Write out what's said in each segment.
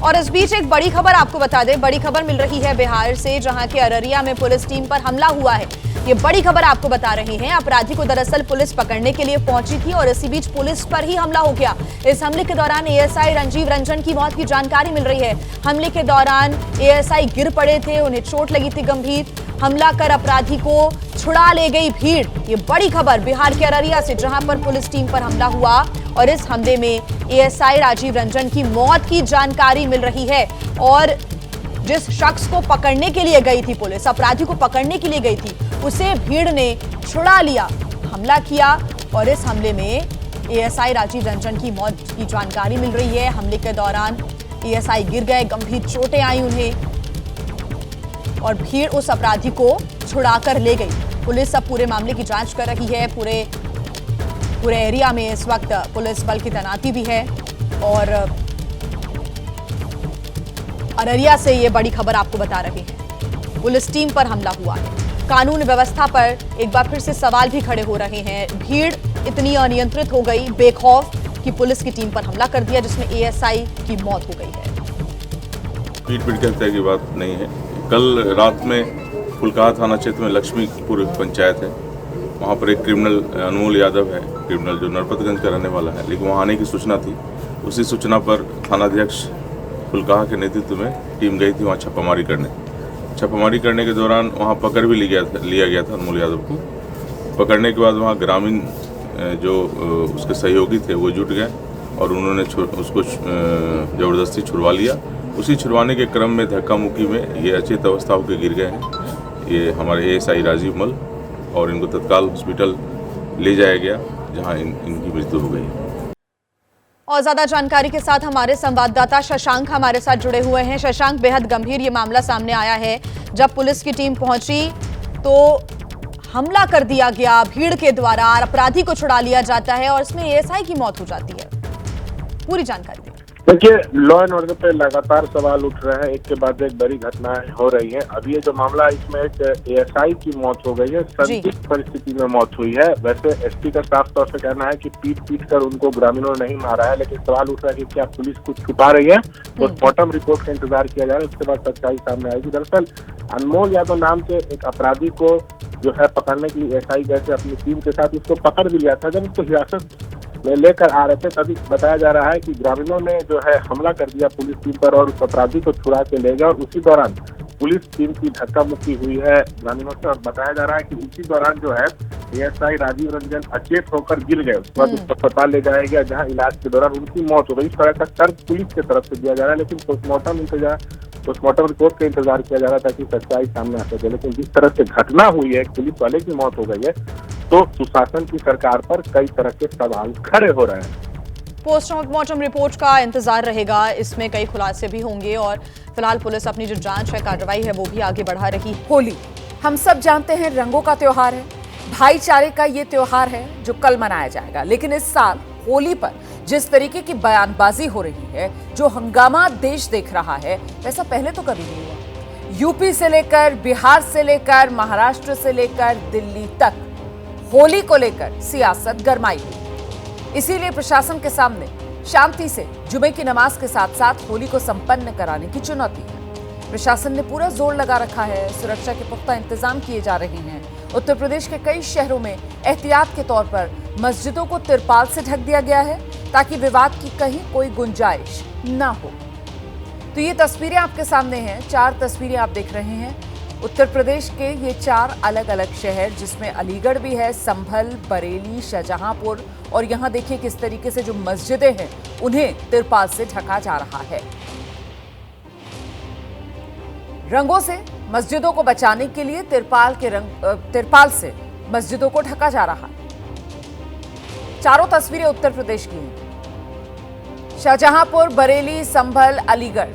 और इस बीच एक बड़ी खबर आपको बता दें, बड़ी खबर मिल रही है बिहार से, जहां के अररिया में पुलिस टीम पर हमला हुआ है। ये बड़ी खबर आपको बता रहे हैं। अपराधी को दरअसल पुलिस पकड़ने के लिए पहुंची थी और इसी बीच पुलिस पर ही हमला हो गया। इस हमले के दौरान एएसआई राजीव रंजन की मौत की जानकारी मिल रही है। हमले के दौरान एएसआई गिर पड़े थे, उन्हें चोट लगी थी गंभीर। हमला कर अपराधी को छुड़ा ले गई भीड़। ये बड़ी खबर बिहार के अररिया से, जहां पर पुलिस टीम पर हमला हुआ और इस हमले में एएसआई राजीव रंजन की मौत की जानकारी मिल रही है। और जिस शख्स को पकड़ने के लिए गई थी पुलिस, अपराधी को पकड़ने के लिए गई थी, उसे भीड़ ने छुड़ा लिया, हमला किया और इस हमले में एएसआई राजीव रंजन की मौत की जानकारी मिल रही है। हमले के दौरान एएसआई गिर गए, गंभीर चोटें आई उन्हें और भीड़ उस अपराधी को छुड़ाकर ले गई। पुलिस अब पूरे मामले की जांच कर रही है। पूरे एरिया में इस वक्त पुलिस बल की तैनाती भी है। और अररिया से ये बड़ी खबर आपको बता रहे हैं, पुलिस टीम पर हमला हुआ है। कानून व्यवस्था पर एक बार फिर से सवाल भी खड़े हो रहे हैं। भीड़ इतनी अनियंत्रित हो गई, बेखौफ, कि पुलिस की टीम पर हमला कर दिया, जिसमें एएसआई की मौत हो गई है। पीट के हत्या की बात नहीं है। कल रात में फुलकाहा थाना क्षेत्र में लक्ष्मीपुर पंचायत है, वहाँ पर एक क्रिमिनल अनमोल यादव है, क्रिमिनल जो नरपतगंज का रहने वाला है, लेकिन वहाँ आने की सूचना थी। उसी सूचना पर थानाध्यक्ष फुलकाहा के नेतृत्व में टीम गई थी वहाँ छापामारी करने। छापामारी करने के दौरान वहाँ पकड़ भी लिया गया था अनमोल यादव को। पकड़ने के बाद वहाँ ग्रामीण जो उसके सहयोगी थे वो जुट गए और उन्होंने उसको ज़बरदस्ती छुड़वा लिया। उसी छुड़वाने के क्रम में धक्का मुक्की में ये अचेत अवस्था होकर गिर गए हैं। ये हमारे एएसआई राजीव मल, और इनको तत्काल हॉस्पिटल ले जाया गया, जहां इनकी मृत्यु हो गई। और ज्यादा जानकारी के साथ हमारे संवाददाता शशांक हमारे साथ जुड़े हुए हैं। शशांक, बेहद गंभीर ये मामला सामने आया है। जब पुलिस की टीम पहुंची तो हमला कर दिया गया भीड़ के द्वारा, अपराधी को छुड़ा लिया जाता है और इसमें एएसआई की मौत हो जाती है। पूरी जानकारी दें। देखिए, लॉ एंड ऑर्डर पे लगातार सवाल उठ रहे हैं, एक के बाद एक बड़ी घटनाएं हो रही हैं। अब ये जो मामला, इसमें एक एएसआई की मौत हो गई है, संदिग्ध परिस्थिति में मौत हुई है। वैसे एसपी का साफ तौर से कहना है कि पीट कर उनको ग्रामीणों ने नहीं मारा है, लेकिन सवाल उठ रहा है कि क्या पुलिस कुछ छुपा रही है। पोस्टमार्टम रिपोर्ट का इंतजार किया जा रहा है, उसके बाद सच्चाई सामने आएगी। दरअसल अनमोल यादव नाम के एक अपराधी को जो है पकड़ने के लिए एसआई गए थे अपनी टीम के साथ, उसको पकड़ भी लिया था। जब उसको हिरासत में लेकर आ रहे थे, तभी बताया जा रहा है कि ग्रामीणों ने जो है हमला कर दिया पुलिस टीम पर और उस अपराधी को छुड़ा के ले गए। और उसी दौरान पुलिस टीम की धक्का मुक्की हुई है ग्रामीणों से, और बताया जा रहा है कि इसी दौरान जो है एएसआई राजीव रंजन अचेत होकर गिर गए। उसके बाद उसको अस्पताल ले जाया गया, जहाँ इलाज के दौरान उनकी मौत हो गई। इस तरह का तर्क पुलिस की तरफ से दिया जा रहा है, लेकिन पोस्टमार्टम रिपोर्ट का इंतजार किया जा रहा था कि सच्चाई सामने आ सके। लेकिन जिस तरह से घटना हुई है, पुलिस वाले की मौत हो गई है, तो सुशासन की सरकार पर कई तरह के सवाल खड़े हो रहे हैं। पोस्टमार्टम रिपोर्ट का इंतजार रहेगा, इसमें कई खुलासे भी होंगे और फिलहाल पुलिस अपनी जो जांच है, कार्रवाई है, वो भी आगे बढ़ा रही है। होली हम सब जानते हैं रंगों का त्योहार है, भाईचारे का ये त्योहार है जो कल मनाया जाएगा। लेकिन इस साल होली पर जिस तरीके की बयानबाजी हो रही है, जो हंगामा देश देख रहा है, वैसा पहले तो कभी नहीं हुआ। यूपी से लेकर बिहार से लेकर महाराष्ट्र से लेकर दिल्ली तक होली को लेकर सियासत गरमाई हुई। इसीलिए प्रशासन के सामने शांति से जुमे की नमाज के साथ साथ होली को संपन्न कराने की चुनौती है। प्रशासन ने पूरा जोर लगा रखा है, सुरक्षा के पुख्ता इंतजाम किए जा रहे हैं। उत्तर प्रदेश के कई शहरों में एहतियात के तौर पर मस्जिदों को तिरपाल से ढक दिया गया है, ताकि विवाद की कहीं कोई गुंजाइश ना हो। तो ये तस्वीरें आपके सामने हैं, 4 तस्वीरें आप देख रहे हैं। उत्तर प्रदेश के ये 4 अलग अलग शहर, जिसमें अलीगढ़ भी है, संभल, बरेली, शाहजहांपुर, और यहाँ देखिए किस तरीके से जो मस्जिदें हैं उन्हें तिरपाल से ढका जा रहा है। रंगों से मस्जिदों को बचाने के लिए तिरपाल से मस्जिदों को ढका जा रहा है। चारों तस्वीरें उत्तर प्रदेश की हैं। शाहजहांपुर, बरेली, संभल, अलीगढ़,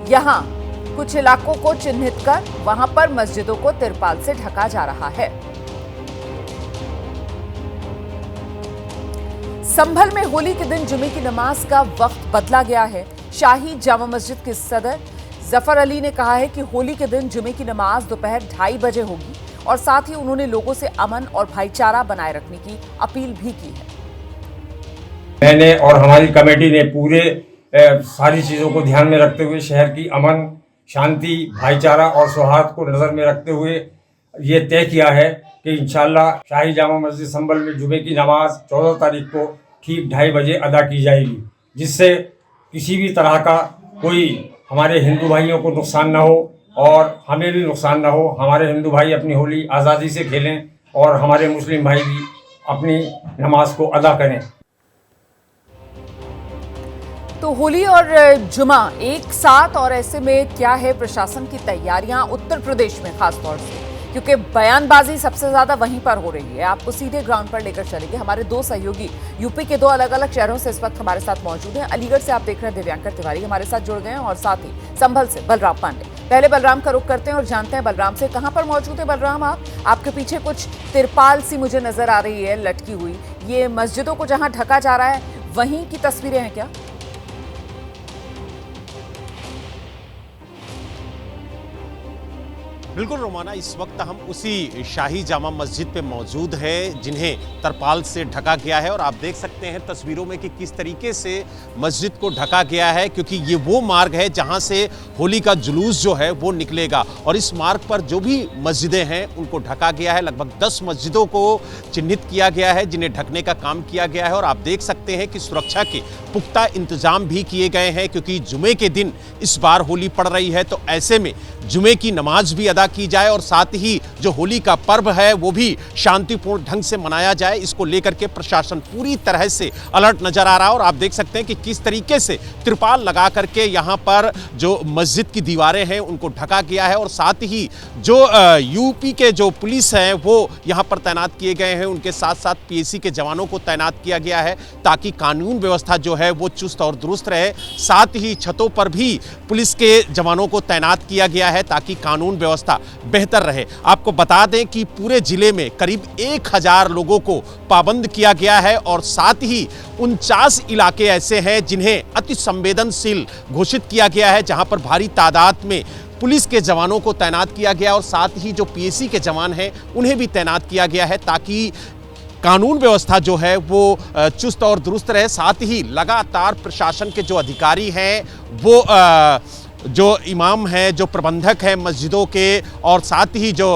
यहां कुछ इलाकों को चिन्हित कर वहां पर मस्जिदों को तिरपाल से ढका जा रहा है। संभल में होली के दिन जुमे की नमाज का वक्त बदला गया है। शाही जामा मस्जिद के सदर जफर अली ने कहा है कि होली के दिन जुमे की नमाज दोपहर 2:30 बजे होगी, और साथ ही उन्होंने लोगों से अमन और भाईचारा बनाए रखने की अपील भी की है। मैंने और हमारी कमेटी ने पूरे सारी चीज़ों को ध्यान में रखते हुए, शहर की अमन शांति भाईचारा और सौहार्द को नज़र में रखते हुए ये तय किया है कि इंशाअल्लाह शाही जामा मस्जिद संभल में जुमे की नमाज 14 तारीख को ठीक 2:30 बजे अदा की जाएगी, जिससे किसी भी तरह का कोई हमारे हिंदू भाइयों को नुकसान ना हो और हमें भी नुकसान ना हो। हमारे हिंदू भाई अपनी होली आज़ादी से खेलें और हमारे मुस्लिम भाई भी अपनी नमाज को अदा करें। तो होली और जुमा एक साथ, और ऐसे में क्या है प्रशासन की तैयारियां उत्तर प्रदेश में खास तौर से, क्योंकि बयानबाजी सबसे ज्यादा वहीं पर हो रही है। आपको सीधे ग्राउंड पर लेकर चलेंगे। हमारे दो सहयोगी यूपी के 2 अलग अलग शहरों से इस वक्त हमारे साथ मौजूद हैं। अलीगढ़ से आप देख रहे हैं दिव्यांकर तिवारी हमारे साथ जुड़ गए हैं, और साथ ही संभल से बलराम पांडे। पहले बलराम का रुख करते हैं और जानते हैं बलराम से, कहां पर मौजूद है बलराम आप? आपके पीछे कुछ तिरपाल सी मुझे नजर आ रही है लटकी हुई, ये मस्जिदों को जहां ढका जा रहा है वहीं की तस्वीरें हैं क्या? बिल्कुल रोमाना, इस वक्त हम उसी शाही जामा मस्जिद पे मौजूद है जिन्हें तरपाल से ढका गया है, और आप देख सकते हैं तस्वीरों में कि किस तरीके से मस्जिद को ढका गया है, क्योंकि ये वो मार्ग है जहां से होली का जुलूस जो है वो निकलेगा। और इस मार्ग पर जो भी मस्जिदें हैं उनको ढका गया है। लगभग 10 मस्जिदों को चिन्हित किया गया है जिन्हें ढकने का काम किया गया है, और आप देख सकते हैं कि सुरक्षा के पुख्ता इंतजाम भी किए गए हैं, क्योंकि जुमे के दिन इस बार होली पड़ रही है। तो ऐसे में जुमे की नमाज भी अदा की जाए और साथ ही जो होली का पर्व है वो भी शांतिपूर्ण ढंग से मनाया जाए, इसको लेकर के प्रशासन पूरी तरह से अलर्ट नजर आ रहा है। और आप देख सकते हैं कि किस तरीके से त्रिपाल लगा करके यहाँ पर जो मस्जिद की दीवारें हैं उनको ढका गया है, और साथ ही जो यूपी के जो पुलिस हैं वो यहाँ पर तैनात किए गए हैं, उनके साथ साथ पीएसी के जवानों को तैनात किया गया है ताकि कानून व्यवस्था जो है वो चुस्त और दुरुस्त रहे। साथ ही छतों पर भी पुलिस के जवानों को तैनात किया गया है ताकि कानून व्यवस्था बेहतर रहे। आपको बता दें कि पूरे जिले में करीब 1000 लोगों को पाबंद किया गया है, और साथ ही 49 इलाके ऐसे हैं जिन्हें अति संवेदनशील घोषित किया गया है, जहां पर भारी तादाद में पुलिस के जवानों को तैनात किया गया और साथ ही जो पीएसी के जवान हैं उन्हें भी तैनात किया गया है ताकि कानून व्यवस्था जो है वो चुस्त और दुरुस्त रहे। साथ ही लगातार प्रशासन के जो अधिकारी हैं वो जो इमाम हैं, जो प्रबंधक हैं मस्जिदों के, और साथ ही जो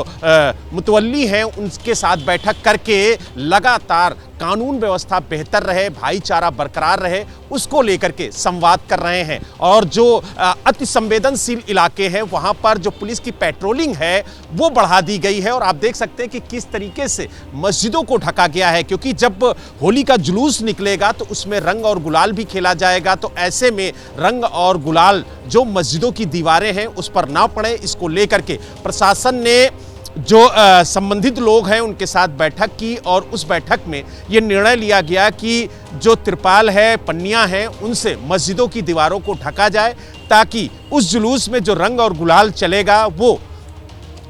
मुतवल्ली हैं उनके साथ बैठक करके लगातार कानून व्यवस्था बेहतर रहे, भाईचारा बरकरार रहे, उसको लेकर के संवाद कर रहे हैं। और जो अति संवेदनशील इलाके हैं वहां पर जो पुलिस की पेट्रोलिंग है वो बढ़ा दी गई है, और आप देख सकते हैं कि किस तरीके से मस्जिदों को ढका गया है, क्योंकि जब होली का जुलूस निकलेगा तो उसमें रंग और गुलाल भी खेला जाएगा। तो ऐसे में रंग और गुलाल जो मस्जिदों की दीवारें हैं उस पर ना पड़े, इसको लेकर के प्रशासन ने जो संबंधित लोग हैं उनके साथ बैठक की, और उस बैठक में ये निर्णय लिया गया कि जो तिरपाल है, पन्नियां हैं, उनसे मस्जिदों की दीवारों को ढका जाए ताकि उस जुलूस में जो रंग और गुलाल चलेगा वो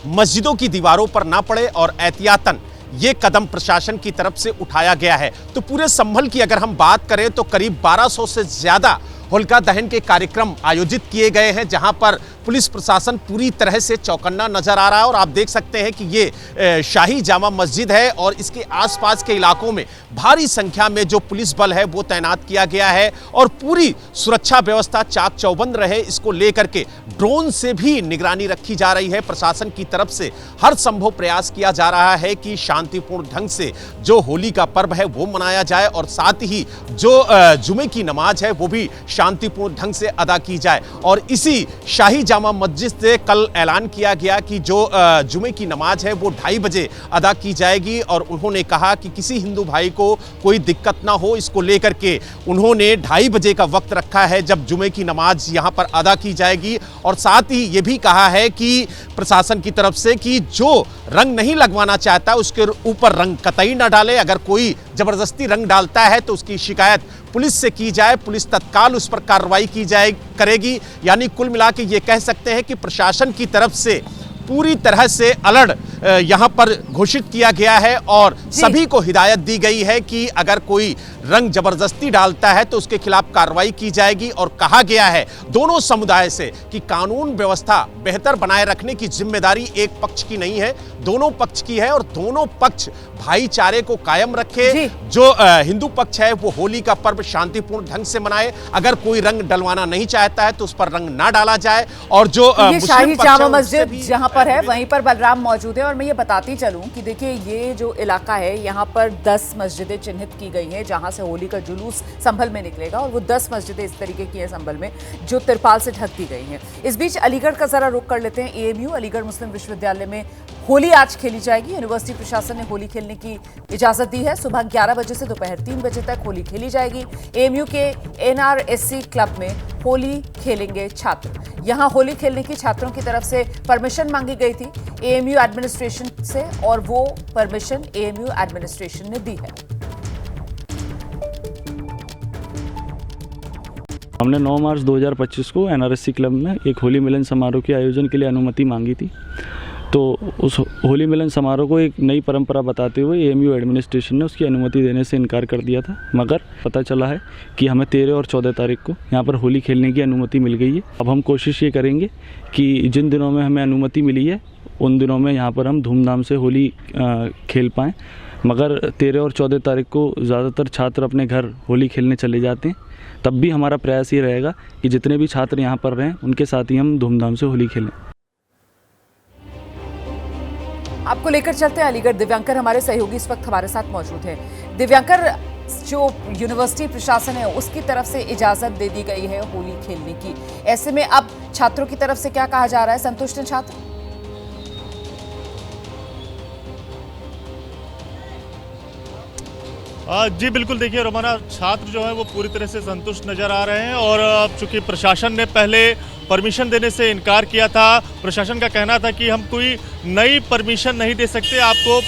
मस्जिदों की दीवारों पर ना पड़े, और एहतियातन ये कदम प्रशासन की तरफ से उठाया गया है। तो पूरे संभल की अगर हम बात करें तो करीब 1200 से ज्यादा होलिका दहन के कार्यक्रम आयोजित किए गए हैं, जहां पर पुलिस प्रशासन पूरी तरह से चौकन्ना नजर आ रहा है। और आप देख सकते हैं कि ये शाही जामा मस्जिद है और इसके आसपास के इलाकों में भारी संख्या में जो पुलिस बल है वो तैनात किया गया है, और पूरी सुरक्षा व्यवस्था चाक चौबंद रहे, इसको लेकर के ड्रोन से भी निगरानी रखी जा रही है। प्रशासन की तरफ से हर संभव प्रयास किया जा रहा है कि शांतिपूर्ण ढंग से जो होली का पर्व है वो मनाया जाए, और साथ ही जो जुमे की नमाज है वो भी शांतिपूर्ण ढंग से अदा की जाए। और इसी शाही जामा मस्जिद से कल ऐलान किया गया कि जो जुमे की नमाज है वो 2:30 बजे अदा की जाएगी, और उन्होंने कहा कि किसी हिंदू भाई को कोई दिक्कत ना हो, इसको लेकर के उन्होंने 2:30 बजे का वक्त रखा है जब जुमे की नमाज यहाँ पर अदा की जाएगी। और साथ ही ये भी कहा है कि प्रशासन की तरफ से कि जो रंग नहीं लगवाना चाहता उसके ऊपर रंग कतई ना डाले, अगर कोई जबरदस्ती रंग डालता है तो उसकी शिकायत पुलिस से की जाए, पुलिस तत्काल उस पर कार्रवाई की जाए करेगी। यानी कुल मिला के ये कह सकते हैं कि प्रशासन की तरफ से पूरी तरह से अलर्ट यहाँ पर घोषित किया गया है और सभी को हिदायत दी गई है कि अगर कोई रंग जबरदस्ती डालता है तो उसके खिलाफ कार्रवाई की जाएगी। और कहा गया है दोनों समुदाय से कि कानून व्यवस्था बेहतर बनाए रखने की जिम्मेदारी एक पक्ष की नहीं है, दोनों पक्ष की है और दोनों पक्ष भाईचारे को कायम रखे। जो हिंदू पक्ष है वो होली का पर्व शांतिपूर्ण ढंग से मनाए, अगर कोई रंग डलवाना नहीं चाहता है तो उस पर रंग ना डाला जाए। और जो ये शाही जामा मस्जिद जहां पर है वहीं पर बलराम मौजूद है। और मैं ये बताती चलूं कि देखिए ये जो इलाका है यहाँ पर 10 मस्जिदें चिन्हित की गई हैं जहां से होली का जुलूस संभल में निकलेगा, और वो 10 मस्जिदें इस तरीके की हैं संभल में जो तिरपाल से ढक दी गई हैं। इस बीच अलीगढ़ का जरा रुख कर लेते हैं। एएमयू अलीगढ़ मुस्लिम विश्वविद्यालय में होली आज खेली जाएगी। यूनिवर्सिटी प्रशासन ने होली खेलने की इजाजत दी है। सुबह 11 बजे से दोपहर 3 बजे तक होली खेली जाएगी। एएमयू के एनआरएससी क्लब में होली खेलेंगे छात्र। यहां होली खेलने की छात्रों की तरफ से परमिशन मांगी गई थी एएमयू एडमिनिस्ट्रेशन से, और वो परमिशन एएमयू एडमिनिस्ट्रेशन ने दी है। हमने 9 मार्च 2025 को एनआरएससी क्लब में एक होली मिलन समारोह के आयोजन के लिए अनुमति मांगी थी। तो उस होली मिलन समारोह को एक नई परंपरा बताते हुए एएमयू एडमिनिस्ट्रेशन ने उसकी अनुमति देने से इनकार कर दिया था, मगर पता चला है कि हमें 13 और 14 तारीख को यहाँ पर होली खेलने की अनुमति मिल गई है। अब हम कोशिश ये करेंगे कि जिन दिनों में हमें अनुमति मिली है उन दिनों में यहाँ पर हम धूमधाम से होली खेल पाएँ, मगर 13 और 14 तारीख को ज़्यादातर छात्र अपने घर होली खेलने चले जाते हैं। तब भी हमारा प्रयास ये रहेगा कि जितने भी छात्र यहाँ पर रहें उनके साथ ही हम धूमधाम से होली खेलें। आपको लेकर चलते हैं अलीगढ़। दिव्यांकर हमारे सहयोगी इस वक्त हमारे साथ मौजूद हैं। दिव्यांकर, जो यूनिवर्सिटी प्रशासन है उसकी तरफ से इजाजत दे दी गई है होली खेलने की, ऐसे में अब छात्रों की तरफ से क्या कहा जा रहा है? संतुष्ट हैं छात्र? जी बिल्कुल, देखिए रोमाना, छात्र जो है वो पूरी तरह से संतुष्ट नज़र आ रहे हैं। और चूंकि प्रशासन ने पहले परमिशन देने से इनकार किया था, प्रशासन का कहना था कि हम कोई नई परमिशन नहीं दे सकते आपको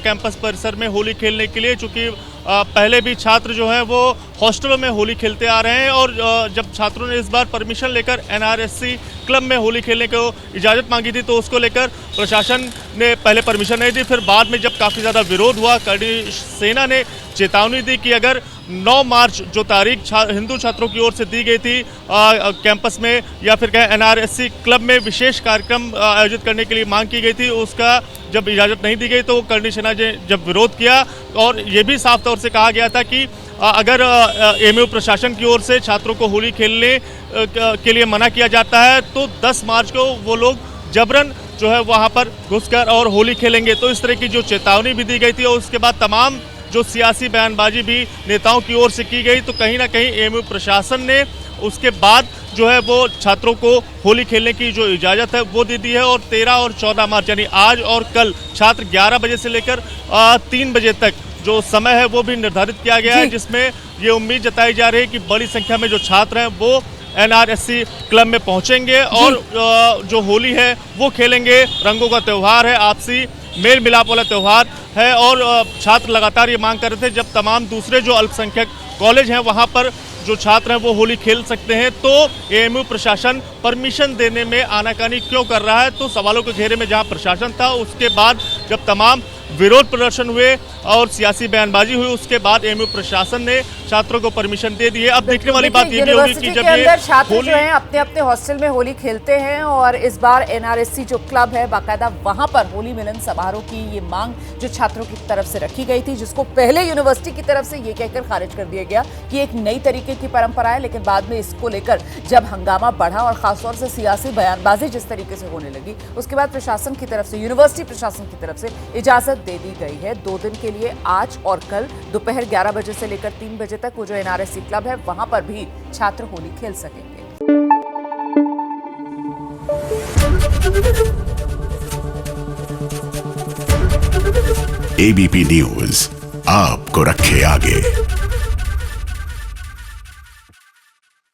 कैंपस परिसर में होली खेलने के लिए, चूँकि पहले भी छात्र जो हैं वो हॉस्टलों में होली खेलते आ रहे हैं। और जब छात्रों ने इस बार परमिशन लेकर एनआरएससी क्लब में होली खेलने को इजाज़त मांगी थी तो उसको लेकर प्रशासन ने पहले परमिशन नहीं दी। फिर बाद में जब काफ़ी ज़्यादा विरोध हुआ, करणी सेना ने चेतावनी दी कि अगर 9 मार्च जो तारीख हिंदू छात्रों की ओर से दी गई थी कैंपस में या फिर कहें एनआरएससी क्लब में विशेष कार्यक्रम आयोजित करने के लिए मांग की गई थी, उसका जब इजाज़त नहीं दी गई तो करणी सेना ने जब विरोध किया और ये भी साफ तौर से कहा गया था कि अगर एएमयू प्रशासन की ओर से छात्रों को होली खेलने के लिए मना किया जाता है तो 10 मार्च को वो लोग जबरन जो है वहाँ पर घुसकर और होली खेलेंगे। तो इस तरह की जो चेतावनी भी दी गई थी और उसके बाद तमाम जो सियासी बयानबाजी भी नेताओं की ओर से की गई, तो कहीं ना कहीं एएमयू प्रशासन ने उसके बाद जो है वो छात्रों को होली खेलने की जो इजाज़त है वो दे दी है। और 13 और 14 मार्च यानी आज और कल छात्र 11 बजे से लेकर 3 बजे तक जो समय है वो भी निर्धारित किया गया है, जिसमें ये उम्मीद जताई जा रही है कि बड़ी संख्या में जो छात्र हैं वो एनआरएससी क्लब में पहुंचेंगे और जो होली है वो खेलेंगे। रंगों का त्यौहार है, आपसी मेल मिलाप वाला त्यौहार है। और छात्र लगातार ये मांग कर रहे थे जब तमाम दूसरे जो अल्पसंख्यक कॉलेज हैं वहाँ पर जो छात्र हैं वो होली खेल सकते हैं तो एएमयू प्रशासन परमिशन देने में आनाकानी क्यों कर रहा है। तो सवालों के घेरे में जहां प्रशासन था, उसके बाद जब तमाम विरोध प्रदर्शन हुए और सियासी बयानबाजी हुई, उसके बाद एएमयू प्रशासन ने छात्रों को परमिशन दे दी है। अब देखने वाली बात ये भी होगी कि जब ये छात्र जो हैं अपने अपने हॉस्टल में होली खेलते हैं और इस बार एनआरएससी जो क्लब है बाकायदा वहां पर होली मिलन समारोह की ये मांग जो छात्रों की तरफ से रखी गई थी, जिसको पहले यूनिवर्सिटी की तरफ से ये कहकर खारिज कर दिया गया कि एक नई तरीके की परंपरा है, लेकिन बाद में इसको लेकर जब हंगामा बढ़ा और खासतौर से सियासी बयानबाजी जिस तरीके से होने लगी, उसके बाद प्रशासन की तरफ से, यूनिवर्सिटी प्रशासन की तरफ से इजाजत दे दी गई है 2 दिन के लिए, आज और कल दोपहर 11 बजे से लेकर 3 बजे तक वो जो एनआरएससी क्लब है वहां पर भी छात्र होली खेल सकेंगे। एबीपी न्यूज आपको रखे आगे।